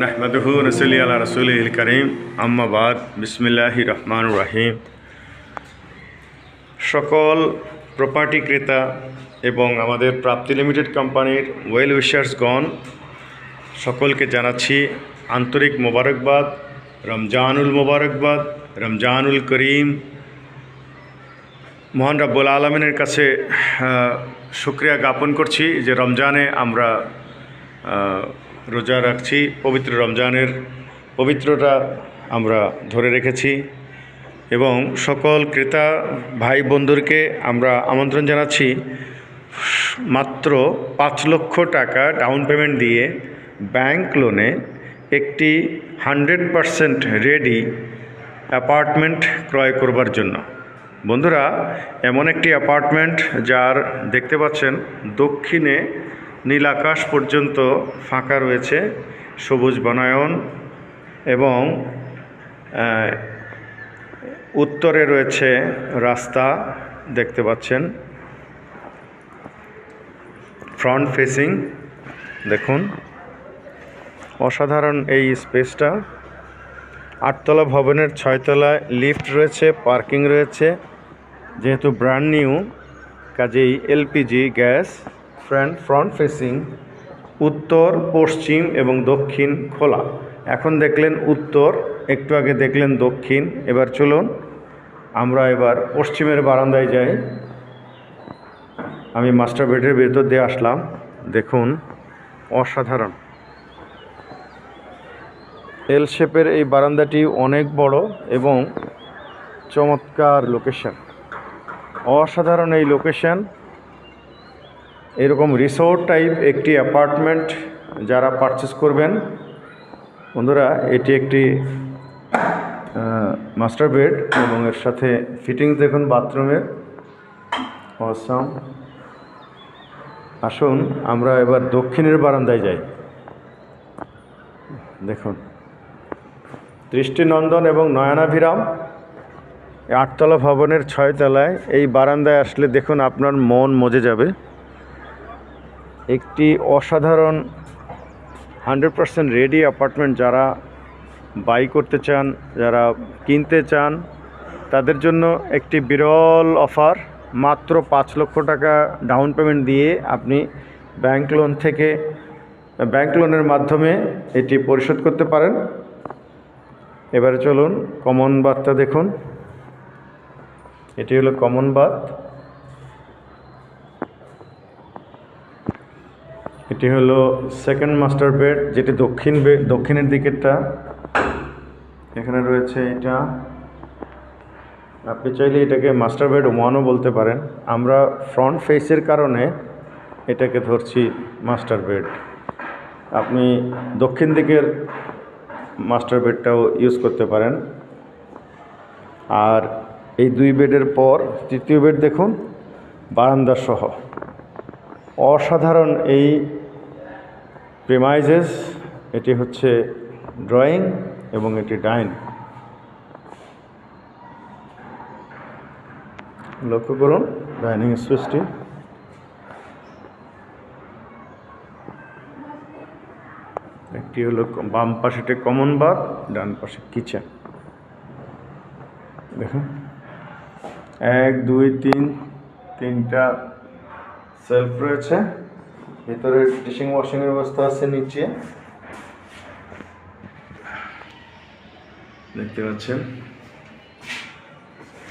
নাহমাদুহু ওয়া নুসাল্লি আলা রাসূলিল কারীম আম্মা বাদ বিসমিল্লাহির রহমানির রহিম। সকল প্রপার্টি ক্রেতা এবং আমাদের প্রাপ্তি লিমিটেড কোম্পানির ওয়েল উইশার্সগণ সকলকে জানাচ্ছি আন্তরিক মোবারকবাদ, রমজানুল মোবারকবাদ, রমজানুল করিম। মহান রব্বুল আলামিনের কাছে শুকরিয়া জ্ঞাপন করছি যে রমজানে আমরা রোজা রাখছি, পবিত্র রমজানের পবিত্রতা আমরা ধরে রেখেছি এবং সকল ক্রেতা ভাই বন্ধুদেরকে আমরা আমন্ত্রণ জানাচ্ছি মাত্র ৫ লক্ষ টাকা ডাউন পেমেন্ট দিয়ে ব্যাংক লোনে একটি 100% রেডি অ্যাপার্টমেন্ট ক্রয় করবার জন্য। বন্ধুরা, এমন একটি অ্যাপার্টমেন্ট যার দেখতে পাচ্ছেন দক্ষিণে নীল আকাশ পর্যন্ত ফাঁকা রয়েছে, সবুজ বনায়ন এবং উত্তরে রয়েছে রাস্তা দেখতে পাচ্ছেন, ফ্রন্ট ফেসিং। দেখুন অসাধারণ এই স্পেসটা। 8 তলা ভবনের 6 তলায় লিফট রয়েছে, পার্কিং রয়েছে। যেহেতু ব্র্যান্ড নিউ কাজেই এলপিজি গ্যাস। ফ্রন্ট ফেসিং, উত্তর, পশ্চিম এবং দক্ষিণ খোলা। এখন দেখলেন উত্তর, একটু আগে দেখলেন দক্ষিণ। এবার চলুন আমরা এবার পশ্চিমের বারান্দায় যাই। আমি মাস্টার বেডের ভেতর দিয়ে আসলাম। দেখুন অসাধারণ এল শেপের এই বারান্দাটি অনেক বড় এবং চমৎকার লোকেশন। অসাধারণ এই লোকেশন। এরকম রিসোর্ট টাইপ একটি অ্যাপার্টমেন্ট যারা পারচেস করবেন, বন্ধুরা, এটি একটি মাস্টার বেড এবং এর সাথে ফিটিংস দেখুন বাথরুমের। অসাম। আসুন আমরা এবার দক্ষিণের বারান্দায় যাই। দেখুন দৃষ্টিনন্দন এবং নয়নাভিরাম 8 তলা ভবনের 6 তলায় এই বারান্দায় আসলে দেখুন আপনার মন মজে যাবে। একটি অসাধারণ 100% রেডি অ্যাপার্টমেন্ট যারা বাই করতে চান, যারা কিনতে চান, তাদের জন্য একটি বিরল অফার। মাত্র 5 লক্ষ টাকা ডাউন পেমেন্ট দিয়ে আপনি ব্যাংক লোনের মাধ্যমে এটি পরিশোধ করতে পারেন। এবারে চলুন কমন বাথটা দেখুন। এটি হলো কমন বাথ। এটি হলো সেকেন্ড মাস্টার বেড, যেটি দক্ষিণের দিকেরটা। এখানে রয়েছে এটা। আপনি চাইলে এটাকে মাস্টার বেড 1ও বলতে পারেন। আমরা ফ্রন্ট ফেসের কারণে এটাকে ধরছি মাস্টার বেড। আপনি দক্ষিণ দিকের মাস্টার বেডটাও ইউজ করতে পারেন। আর এই 2 বেডের পর তৃতীয় বেড দেখুন, বারান্দা সহ। অসাধারণ এই প্রিমাইজেস। এটি হচ্ছে ড্রয়িং এবং এটি ডাইন। লক্ষ্য করুন ডাইনিং স্পেসটি। একটি হলো বাম পাশেটি কমন বাথ, ডান পাশে কিচেন। দেখুন 1 2 3 তিনটা সেলফ রয়েছে। ভিতরে ডিশিং ওয়াশিংয়ের ব্যবস্থা আছে। নিচে দেখতে পাচ্ছেন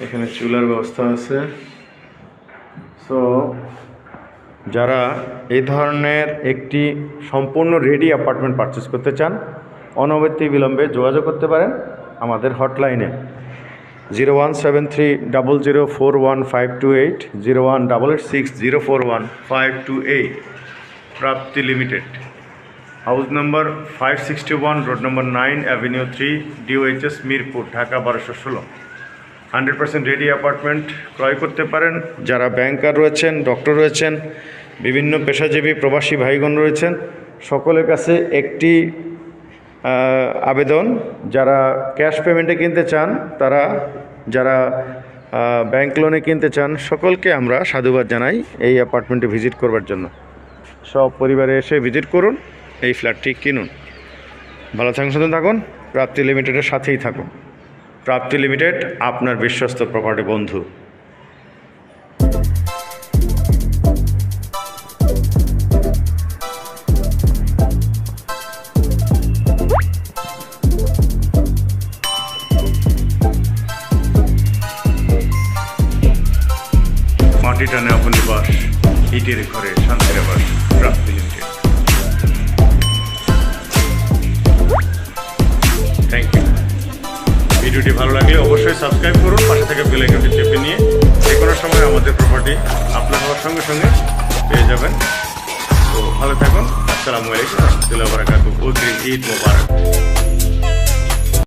এখানে চুলার ব্যবস্থা আছে। সো যারা এই ধরনের একটি সম্পূর্ণ রেডি অ্যাপার্টমেন্ট পারচেস করতে চান, অনবরত বিলম্বে যোগাযোগ করতে পারেন আমাদের হটলাইনে 01730041528 01886041528। প্রাপ্তি লিমিটেড, হাউস নম্বর 561, road number 9, avenue 3, DOHS, Mirpur, Dhaka 1216। 100% ready apartment ক্রয় করতে পারেন। যারা ব্যাংকার রয়েছেন, ডক্টর রয়েছেন, বিভিন্ন পেশাজীবী প্রবাসী ভাইগণ রয়েছেন, সকলের কাছে একটি আবেদন। যারা ক্যাশ পেমেন্টে কিনতে চান, যারা ব্যাংক লোনে কিনতে চান, সকলকে আমরা সাধুবাদ জানাই এই অ্যাপার্টমেন্টে ভিজিট করবার জন্য। সব পরিবারে এসে ভিজিট করুন, এই ফ্ল্যাটটি কিনুন। ভালো থাকুন, সুন্দর থাকুন, প্রাপ্তি লিমিটেডের সাথেই থাকুন। প্রাপ্তি লিমিটেড আপনার বিশ্বস্ত প্রপার্টি বন্ধু। মাটি টানে অপনিবাস, ইটের ঘরে শান্তির আবাস, প্রাপ্তি লিমিটেড। Thank you. ভিডিওটি ভালো লাগলে অবশ্যই সাবস্ক্রাইব করুন, পাশে থেকে বেল আইকনটি চেপে নিয়ে যে কোনো সময় আমাদের প্রপার্টি আপলোড হওয়ার সঙ্গে সঙ্গে পেয়ে যাবেন। তো ভালো থাকুন। আসসালামু আলাইকুম ওয়া রাহমাতুল্লাহি ওয়া বারাকাতুহু। ঈদ মোবারক।